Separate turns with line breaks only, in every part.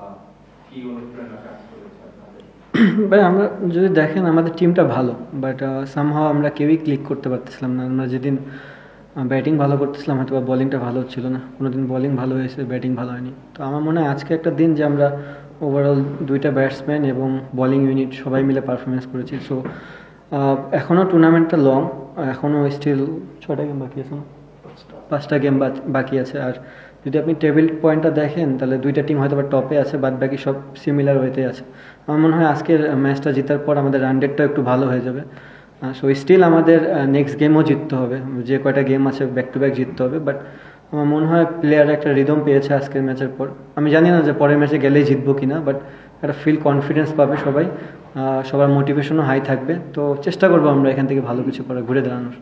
বা কি অনুপ্রেরণা কাজ করেছে আপনাদের?
ভাই আমরা যদি দেখেন আমাদের টিমটা ভালো, বাট সামহাও আমরা কেউই ক্লিক করতে পারতেছিলাম না। আমরা যেদিন ব্যাটিং ভালো করতেছিলাম হয়তো বা বোলিংটা ভালো হচ্ছিল না, কোনো দিন বোলিং ভালো হয়েছে, ব্যাটিং ভালো হয়নি। তো আমার মনে হয় আজকে একটা দিন যে আমরা ওভারঅল দুইটা ব্যাটসম্যান এবং বোলিং ইউনিট সবাই মিলে পারফরমেন্স করেছি। সো এখনও টুর্নামেন্টটা লং, এখনও স্টিল 6টা গেম বাকি আছে না, 5টা গেম বাকি আছে। আর যদি আপনি টেবিল পয়েন্টটা দেখেন তাহলে দুইটা টিম হয়তো বা টপে আছে, বাদ বাকি সব সিমিলার ওয়েতে আছে। আমার মনে হয় আজকের ম্যাচটা জেতার পর আমাদের রান রেটটা একটু ভালো হয়ে যাবে। সো স্টিল আমাদের নেক্সট গেমও জিততে হবে, যে কয়টা গেম আছে ব্যাক টু ব্যাক জিততে হবে। বাট আমার মনে হয় প্লেয়ার একটা রিদম পেয়েছে আজকের ম্যাচের পর। আমি জানি না যে পরের ম্যাচে গেলেই জিতবো কিনা, বাট একটা ফিল কনফিডেন্স পাবে সবাই, সবার মোটিভেশনও হাই থাকবে। তো চেষ্টা করবো আমরা এখান থেকে ভালো কিছু করে ঘুরে দাঁড়ানোর।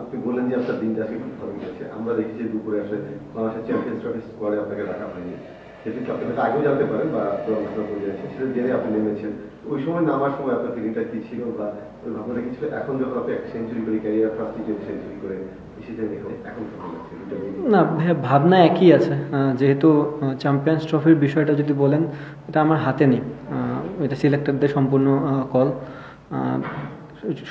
আপনি বললেন যে আপনার দিনটা আসলে খুব ভালো গেছে। আমরা দেখি যে দুপুরে আসলে বাংলাদেশের চ্যাম্পিয়ন্স ট্রফি স্কোয়াডে আপনাকে রাখা হয়নি, সেটি আপনি হয়তো আগেও জানতে পারেন বা ঘোষণা করে যাচ্ছেন, সেটা জেনে আপনি নেমেছেন। ওই সময় নামার সময় আপনার ফিলিংটা কি ছিল বা ওই ভাবনাটা কি ছিল? এখন যখন আপনি একটা সেঞ্চুরি করে ক্যারিয়ার ফার্স্ট সেঞ্চুরি করে এসেছেন এখন কেমন লাগছে?
না ভাইয়া, ভাবনা একই আছে। যেহেতু চ্যাম্পিয়ন্স ট্রফির বিষয়টা যদি বলেন, এটা আমার হাতে নেই, এটা সিলেক্টরদের সম্পূর্ণ কল।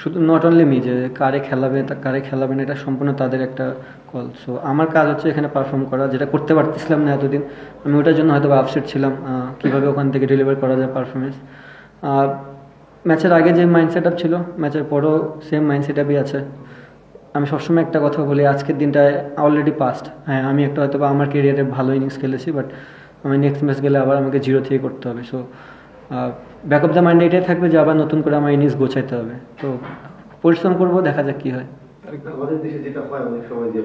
শুধু নট অনলি মি, যে কারে খেলাবে কারে খেলাবে না এটা সম্পূর্ণ তাদের একটা কল। সো আমার কাজ হচ্ছে এখানে পারফর্ম করা, যেটা করতে পারতেছিলাম না এতদিন। আমি ওটার জন্য হয়তো আপসেট ছিলাম, কীভাবে ওখান থেকে ডেলিভার করা যায় পারফরমেন্স। ম্যাচের আগে যে মাইন্ড সেট আপ ছিল, ম্যাচের পরও সেম মাইন্ড সেট আপই আছে। আমি সবসময় একটা কথা বলি, আজকের দিনটায় অলরেডি পাস্ট। হ্যাঁ, আমি একটা হয়তো বা আমার কেরিয়ারে ভালো ইনিংস খেলেছি, বাট আমি নেক্সট ম্যাচ গেলে আবার আমাকে 0 থেকে করতে হবে। So back of the mind এটাই থাকবে যে আবার নতুন করে আমার ইনিংস গোছাইতে হবে। তো পরিশ্রম করবো, দেখা যাক কী হয়।
আমাদের দেশে যেটা হয় অনেক সময় যে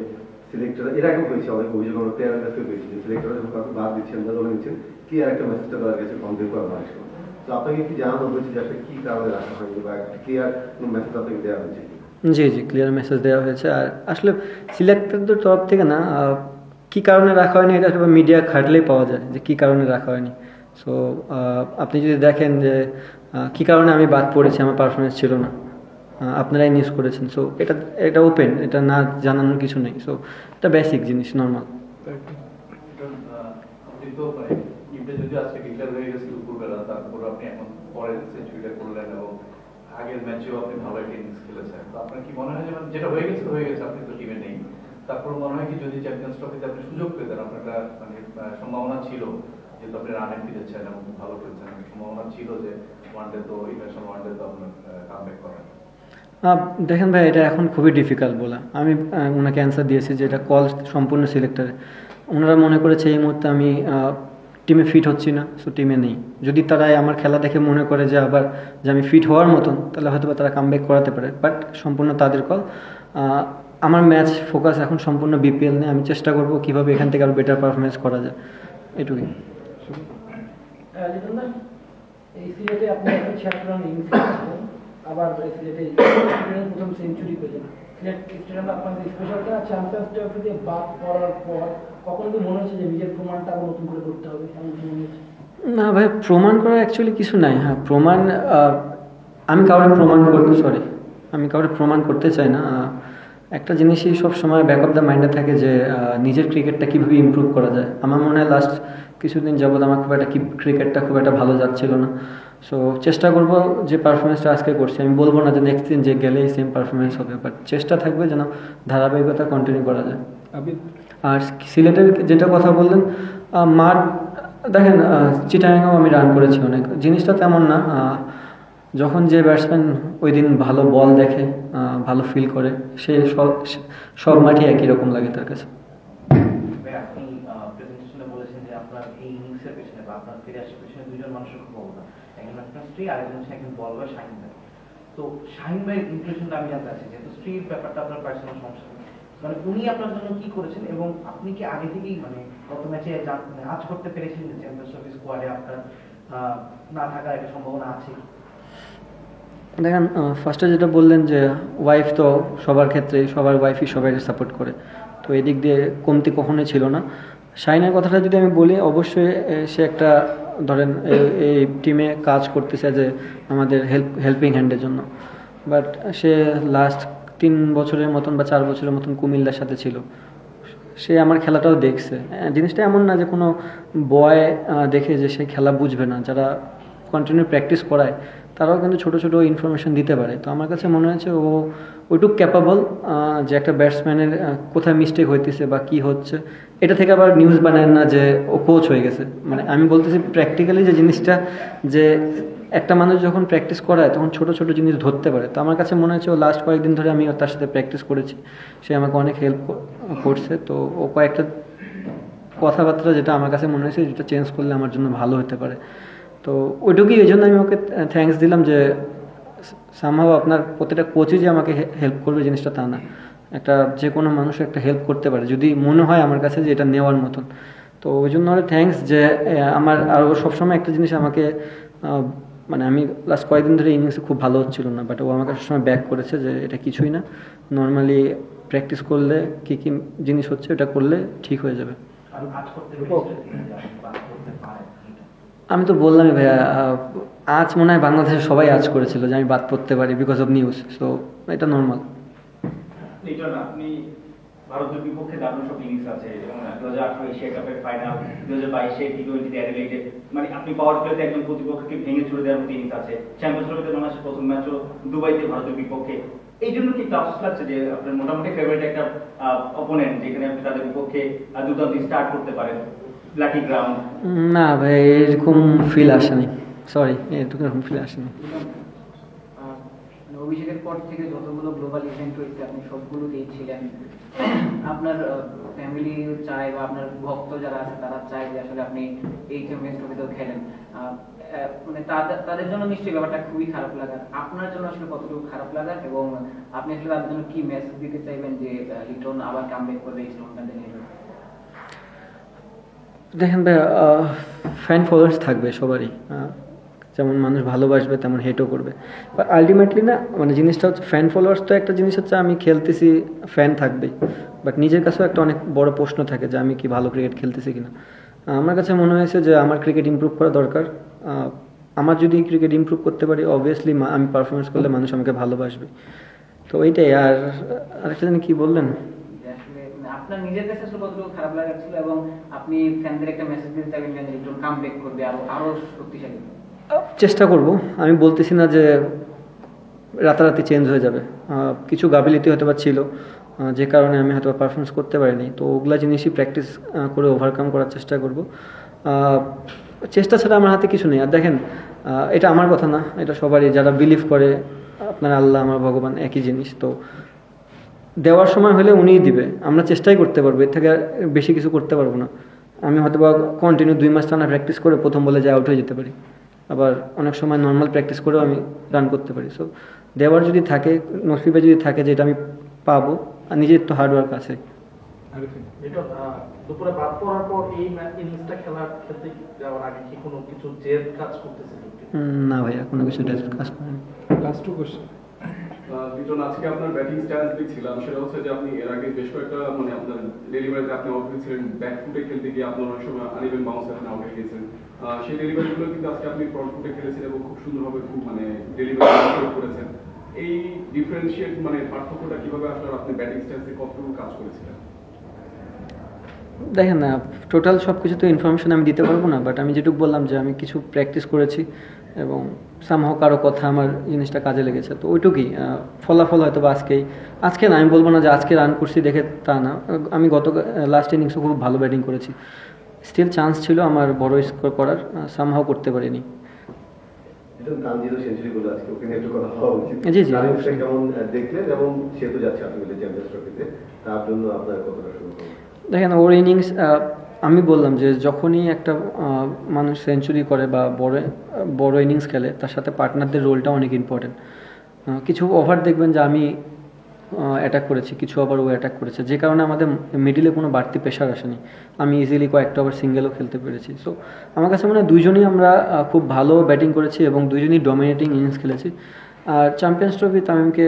সিলেক্টররা, এর আগেও হয়েছে, অনেক অভিযোগ আমরা প্লেয়ারের কাছে পেয়েছি যে সিলেক্টররা যখন কাউকে বাদ দিচ্ছেন বা দলে নিচ্ছেন, কি আর একটা মেসেজটা তাদের কাছে কনভে করা হয়। তো আপনাকে কি জানানো হয়েছে যে আসলে কী কারণে রাখা হয়নি বা একটা ক্লিয়ার কোনো মেসেজ আপনাকে দেওয়া হয়েছে?
জি জি, ক্লিয়ার মেসেজ দেওয়া হয়েছে। আর আসলে সিলেক্টরদের তরফ থেকে না, কী কারণে রাখা হয়নি এটা আসলে মিডিয়া খাটলেই পাওয়া যায় যে কী কারণে রাখা হয়নি। সো আপনি যদি দেখেন যে কী কারণে আমি বাদ পড়েছি, আমার পারফরমেন্স ছিল না, আপনারাই নিউজ করেছেন। সো এটা এটা ওপেন, এটা না জানানোর কিছু নেই। সো এটা বেসিক জিনিস, নর্মাল।
আপনি তো মানে টিমটা যদি আজকে ডিক্লেয়ার হয়ে গেছে দুপুরবেলা, তারপর আপনি এখন পরে সেঞ্চুরিটা করলেন এবং আগের ম্যাচেও আপনি ভালো একটা ইনিংস খেলেছেন, তো আপনার কি মনে হয় যে যেটা হয়ে গেছে, আপনি তো টিমে নেই, তারপর মনে হয় কি যদি চ্যাম্পিয়ন্স ট্রফিতে আপনি সুযোগ পেতেন, আপনার একটা মানে সম্ভাবনা ছিল, যেহেতু আপনি রানে ফিরেছেন এবং ভালো খেলছেন, সম্ভাবনা ছিল যে ওয়ানডে তো ইন্টারন্যাশনাল ওয়ানডে তো আপনার কামব্যাক করেন?
দেখেন ভাই, এটা এখন খুবই ডিফিকাল্ট বলা। আমি ওনাকে অ্যান্সার দিয়েছি যে এটা কল সম্পূর্ণ সিলেক্টরে। ওনারা মনে করেছে এই মুহূর্তে আমি টিমে ফিট হচ্ছি না, সো টিমে নেই। যদি তারা আমার খেলা দেখে মনে করে যে আবার যে আমি ফিট হওয়ার মতন, তাহলে হয়তো তারা কামব্যাক করাতে পারে, বাট সম্পূর্ণ তাদের কল। আমার ম্যাচ ফোকাস এখন সম্পূর্ণ বিপিএল নিয়ে। আমি চেষ্টা করব কীভাবে এখান থেকে আরও বেটার পারফরমেন্স করা যায়, এটুকুই।
এই সিলেটে আপনি 76 রান ইনিংস খেলেছেন, আবার সিলেটে প্রথম সেঞ্চুরি পেলেন। সিলেট স্টেডিয়ামে আপনাদের স্পেশালটা চ্যাম্পিয়ন্স ট্রফিতে বাদ পড়ার পর কখন কি মনে হচ্ছে যে নিজের প্রমাণটা আবার নতুন করে করতে হবে, এমন কি মনে হচ্ছে?
না ভাই, প্রমাণ করা অ্যাকচুয়ালি কিছু নাই। হ্যাঁ, প্রমাণ আমি কাউকে প্রমাণ করতে চাই না। একটা জিনিসই সব সময় ব্যাক অফ দ্য মাইন্ডে থাকে যে নিজের ক্রিকেটটা কীভাবে ইমপ্রুভ করা যায়। আমার মনে হয় লাস্ট কিছুদিন যাবৎ আমার ক্রিকেটটা খুব একটা ভালো যাচ্ছিল না। সো চেষ্টা করব যে পারফরমেন্সটা আজকে করছি, আমি বলবো না যে নেক্সট দিন যে গেলেই সেম পারফরমেন্স হবে, বাট চেষ্টা থাকবে যেন ধারাবাহিকতা কন্টিনিউ করা যায়। আর সিলেটের যেটা কথা বললেন, মাঠ দেখেন, চিটাগাংয়েও আমি রান করেছি অনেক। জিনিসটা তেমন না, যখন যে ব্যাটসম্যান ওই দিন ভালো বল দেখে, ভালো ফিল করে, সে সব মাঠে একই রকম লাগে তার কাছে।
আপনি প্রেজেন্টেশনে বলেছেন যে আপনার এই ইনিংসের পেছনে বা আপনার ফিরে আসার পেছনে দুজন মানুষের খুব অবদান, একজন আপনার স্ত্রী, আরেকজন হচ্ছে একজন বলার শাহিন ভাই। তো শাহিন ভাইয়ের ইমপ্রেশনটা আমি জানতে চাচ্ছি, যেহেতু স্ত্রীর ব্যাপারটা আপনার পার্সোনাল সমস্যা, মানে উনি আপনার জন্য কি করেছেন এবং আপনি কি আগে থেকেই মানে গত ম্যাচে আজ করতে পেরেছেন যে চ্যাম্পিয়ন্স ট্রফি স্কোয়াডে আপনার না থাকার একটা সম্ভাবনা আছে?
দেখেন, ফার্স্টে যেটা বললেন যে ওয়াইফ তো সবার ক্ষেত্রে, সবার ওয়াইফই সবাইকে সাপোর্ট করে, তো এদিক দিয়ে কমতি কখনোই ছিল না। শাহিনের কথাটা যদি আমি বলি, অবশ্যই সে একটা ধরেন এই টিমে কাজ করতেছে যে আমাদের হেল্পিং হ্যান্ডের জন্য, বাট সে লাস্ট 3 বছরের মতন বা 4 বছরের মতন কুমিল্লার সাথে ছিল। সে আমার খেলাটাও দেখছে। জিনিসটা এমন না যে কোনো বয় দেখে যে সে খেলা বুঝবে না, যারা কন্টিনিউ প্র্যাকটিস করায় তারাও কিন্তু ছোটো ছোটো ইনফরমেশন দিতে পারে। তো আমার কাছে মনে হয়েছে ও ওইটুক ক্যাপাবল যে একটা ব্যাটসম্যানের কোথায় মিস্টেক হইতেছে বা কী হচ্ছে এটা থেকে আবার নিউজ বানায় না যে ও কোচ হয়ে গেছে। মানে আমি বলতেছি প্র্যাকটিক্যালি যে জিনিসটা, যে একটা মানুষ যখন প্র্যাকটিস করায় তখন ছোটো ছোটো জিনিস ধরতে পারে। তো আমার কাছে মনে হচ্ছে ও লাস্ট কয়েকদিন ধরে আমি তার সাথে প্র্যাকটিস করেছি, সে আমাকে অনেক হেল্প করছে। তো ও কয়েকটা কথাবার্তা যেটা আমার কাছে মনে হয়েছে যেটা চেঞ্জ করলে আমার জন্য ভালো হতে পারে। তো ওইটুকুই, এই জন্য আমি ওকে থ্যাঙ্কস দিলাম যে সামহাও আপনার প্রত্যেকটা কোচই যে আমাকে হেল্প করবে জিনিসটা তা না, একটা যে কোনো মানুষ একটা হেল্প করতে পারে যদি মনে হয় আমার কাছে যে এটা নেওয়ার মতন। তো ওই জন্য ওরা থ্যাঙ্কস যে আমার আর ও সবসময় একটা জিনিস আমাকে মানে আমি লাস্ট কয়েকদিন ধরে ইনিংসে খুব ভালো হচ্ছিল না, বাট ও আমাকে সবসময় ব্যাক করেছে যে এটা কিছুই না, নর্মালি প্র্যাকটিস করলে কী কী জিনিস হচ্ছে এটা করলে ঠিক হয়ে যাবে।
আর কাজ করতে পেরেছিলেন যে আপনি কাজ করতে পারেন এটা?
আমি তো বললামই ভাইয়া, আজ মনে হয় বাংলাদেশে সবাই আজ করেছিল যে আমি বাদ পড়তে পারি বিকজ অফ নিউজ, সো এটা নর্মাল।
লিটন, আপনি ভারতের বিপক্ষে দারুণ সব ইনিংস আছে, এবং 2018 এশিয়া কাপের ফাইনাল, 2022 টি-20 অ্যাডিলেডে, মানে আপনি পাওয়ার প্লেতে একজন প্রতিপক্ষকে ভেঙে চুরে দেওয়ার মতো ইনিংস আছে। চ্যাম্পিয়ন্স ট্রফিতে বাংলাদেশের প্রথম ম্যাচও দুবাইতে ভারতের বিপক্ষে। এই জন্য কি আফসোস লাগছে যে আপনার মোটামুটি ফেভারিট একটা অপোনেন্ট, যেখানে আপনি তাদের বিপক্ষে দুর্দান্ত স্টার্ট করতে পারেন, লাকি গ্রাউন্ড?
না ভাই, এরকম ফিল আসেনি, সরি, এরকম ফিল আসেনি।
অভিষেকের পর থেকে যতগুলো গ্লোবাল ইভেন্ট হয়েছে আপনি সবগুলোতেই ছিলেন। আপনার ফ্যামিলি চায় বা আপনার ভক্ত যারা আছে তারা চায় যে আসলে আপনি এই চ্যাম্পিয়ন্স ট্রফিতেও খেলেন, মানে তাদের জন্য নিশ্চয়ই ব্যাপারটা খুবই খারাপ লাগার। আপনার জন্য আসলে কতটুকু খারাপ লাগার, এবং আপনি আসলে তাদের জন্য কি মেসেজ দিতে চাইবেন যে লিটন আবার কামব্যাক করবে এই টুর্নামেন্টে নিয়ে?
দেখেন ভাই, ফ্যান ফলোয়ার্স থাকবে সবারই, যেমন মানুষ ভালোবাসবে তেমন হেটও করবে, বাট আলটিমেটলি না, মানে জিনিসটা হচ্ছে ফ্যান ফলোয়ার্স তো একটা জিনিস হচ্ছে আমি খেলতেছি, ফ্যান থাকবেই, বাট নিজের কাছেও একটা অনেক বড় প্রশ্ন থাকে যে আমি কি ভালো ক্রিকেট খেলতেছি কিনা। আমার কাছে মনে হয়েছে যে আমার ক্রিকেট ইমপ্রুভ করা দরকার। আমার যদি ক্রিকেট ইমপ্রুভ করতে পারি অবভিয়াসলি আমি পারফরমেন্স করলে মানুষ আমাকে ভালোবাসবে। তো এইটাই। আর আরেকটা জানি কি বললেন,
আপনার নিজের কাছে আসলে কতটুকু খারাপ লাগার ছিল, এবং আপনি ফ্যানদের একটা মেসেজ দিতে চাইবেন যে লিটন কামব্যাক করবে আরো শক্তিশালী?
চেষ্টা করব, আমি বলতেছি না যে রাতারাতি চেঞ্জ হয়ে যাবে, কিছু গাফিলতি হয়তো বা ছিল যে কারণে আমি হয়তো পারফরমেন্স করতে পারিনি। তো ওগুলা জিনিসই প্র্যাকটিস করে ওভারকাম করার চেষ্টা করব। চেষ্টা ছাড়া আমার হাতে কিছু নেই। আর দেখেন, এটা আমার কথা না, এটা সবারই, যারা বিলিভ করে আপনার আল্লাহ আমার ভগবান একই জিনিস। তো দেওয়ার সময় হলে উনিই দিবে, আমরা চেষ্টাই করতে পারবো, এর থেকে বেশি কিছু করতে পারবো না। আমি হয়তো বা কন্টিনিউ 2 মাস টানা প্র্যাকটিস করে প্রথম বলে যে আউট হয়ে যেতে পারি, আবার অনেক সময় নর্মাল প্র্যাকটিস করেও আমি রান করতে পারি। সো দেওয়ার যদি থাকে, নসিবে যদি থাকে যে এটা আমি পাবো, আর নিজের তো হার্ডওয়ার্ক আছে।
দুপুরে বাদ পড়ার পর এই ইনিংসটা খেলতে যাওয়ার আগে কি কোনো কিছু জেদ কাজ করতেছে?
না ভাইয়া, কোনো কিছু কাজ করেনি।
Last two question. লিটন, আজকে আপনার ব্যাটিং স্ট্যান্স দেখছিলাম, সেটা হচ্ছে যে আপনি এর আগে বেশ কয়েকটা মানে আপনার ডেলিভারিতে আপনি আউট হয়েছিলেন, ব্যাক ফুটে খেলতে গিয়ে আপনার অনেক সময় আনইভেন বাউন্সে আউট হয়ে গেছেন। সেই ডেলিভারিগুলো কিন্তু আজকে আপনি ফ্রন্ট ফুটে খেলেছেন এবং খুব সুন্দরভাবে খুব মানে ডেলিভারি করেছেন। এই ডিফারেন্সিয়েট মানে পার্থক্যটা কিভাবে আসলে আপনি ব্যাটিং স্ট্যান্সে কতটুকু কাজ করেছিলেন?
দেখেন না, টোটাল সব কিছু তো ইনফরমেশন আমি দিতে পারবো না, বাট আমি যেটুকু বললাম যে আমি কিছু প্র্যাকটিস করেছি এবং সামহাও কারো কথা আমার জিনিসটা কাজে লেগেছে। তো ওইটুকুই। ফলাফল হয়তো বা আজকে না, আমি বলবো না যে আজকে রান করছি দেখে তা না, আমি লাস্ট ইনিংসও খুব ভালো ব্যাটিং করেছি, স্টিল চান্স ছিল আমার বড় স্কোর করার, সামহাও করতে পারিনি।
সেঞ্চুরি করলো আজকে, ওকে নিয়ে একটু কথা হওয়া উচিত।
জি জি,
কেমন দেখলেন, এবং সে তো যাচ্ছে আপনি চ্যাম্পিয়ন্স ট্রফিতে, তার জন্য আপনার কতটা শুরু করবেন?
দেখেন, ওর ইনিংস, আমি বললাম যে যখনই একটা মানুষ সেঞ্চুরি করে বা বড় ইনিংস খেলে, তার সাথে পার্টনারদের রোলটা অনেক ইম্পর্টেন্ট। কিছু ওভার দেখবেন যে আমি অ্যাটাক করেছি, কিছু ওভার ও অ্যাটাক করেছে, যে কারণে আমাদের মিডিলে কোনো বাড়তি প্রেশার আসেনি, আমি ইজিলি কয়েকটা ওভার সিঙ্গেলও খেলতে পেরেছি। সো আমার কাছে মনে হয় দুইজনই আমরা খুব ভালো ব্যাটিং করেছি এবং দুইজনই ডমিনেটিং ইনিংস খেলেছি। আর চ্যাম্পিয়ন্স ট্রফি তামিমকে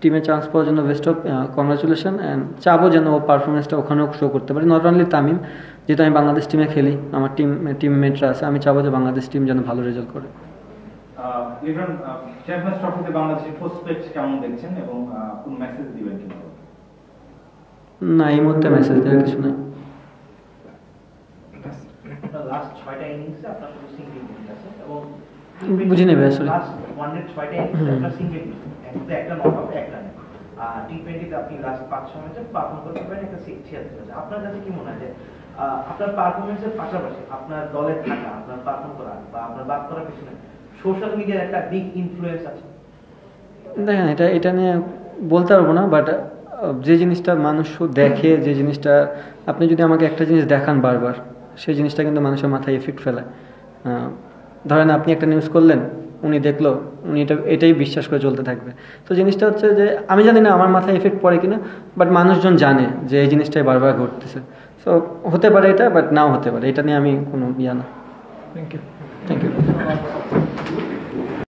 টিমে চান্স পাওয়ার জন্য বেস্ট অফ কংগ্রাচুলেশন, অ্যান্ড চাবো যেন ও পারফরমেন্সটা ওখানেও শো করতে পারি। নট অনলি তামিম, যেহেতু আমি বাংলাদেশ টিমে খেলি, আমার টিমমেটরা আছে, আমি চাবো যে বাংলাদেশ টিম যেন ভালো রেজাল্ট করে।
লিটন, চ্যাম্পিয়ন্স ট্রফিতে বাংলাদেশের প্রসপেক্ট কেমন দেখছেন এবং কোন মেসেজ দিবেন?
না, এই মুহূর্তে মেসেজ দেওয়ার কিছু নেই।
লাস্ট 6টা ইনিংসে আপনার শুধু সিঙ্গেল উইকেট আছে এবং
বুঝিনি ভাই আসলে।
লাস্ট ওয়ানডে 6টা ইনিংসে আপনার সিঙ্গেল উইকেট, একটা নক আউট, একটা রান। আর টি20তে আপনি লাস্ট 5-6 ম্যাচে পারফর্ম করতে পারেন একটা 76 আছে। আপনার কাছে কি মনে হয় যে আপনার পারফরমেন্সের পাশাপাশি আপনার দলে থাকা, আপনার পারফর্ম করা বা আপনার বাদ করার পিছনে সোশ্যাল মিডিয়ার একটা বিগ ইনফ্লুয়েন্স আছে?
দেখেন, এটা নিয়ে বলতে পারবো না, বাট যে জিনিসটা মানুষ দেখে, যে জিনিসটা আপনি যদি আমাকে একটা জিনিস দেখান বারবার, সেই জিনিসটা কিন্তু মানুষের মাথায় এফেক্ট ফেলায়। ধরেন আপনি একটা নিউজ করলেন, উনি দেখলো, উনি এটাই বিশ্বাস করে চলতে থাকবে। তো জিনিসটা হচ্ছে যে আমি জানি না আমার মাথায় এফেক্ট পড়ে কিনা, বাট মানুষজন জানে যে এই জিনিসটাই বারবার ঘটতেছে। সো হতে পারে এটা, বাট নাও হতে পারে। এটা নিয়ে আমি কোনো ইয়া না।
Thank you.
Thank you.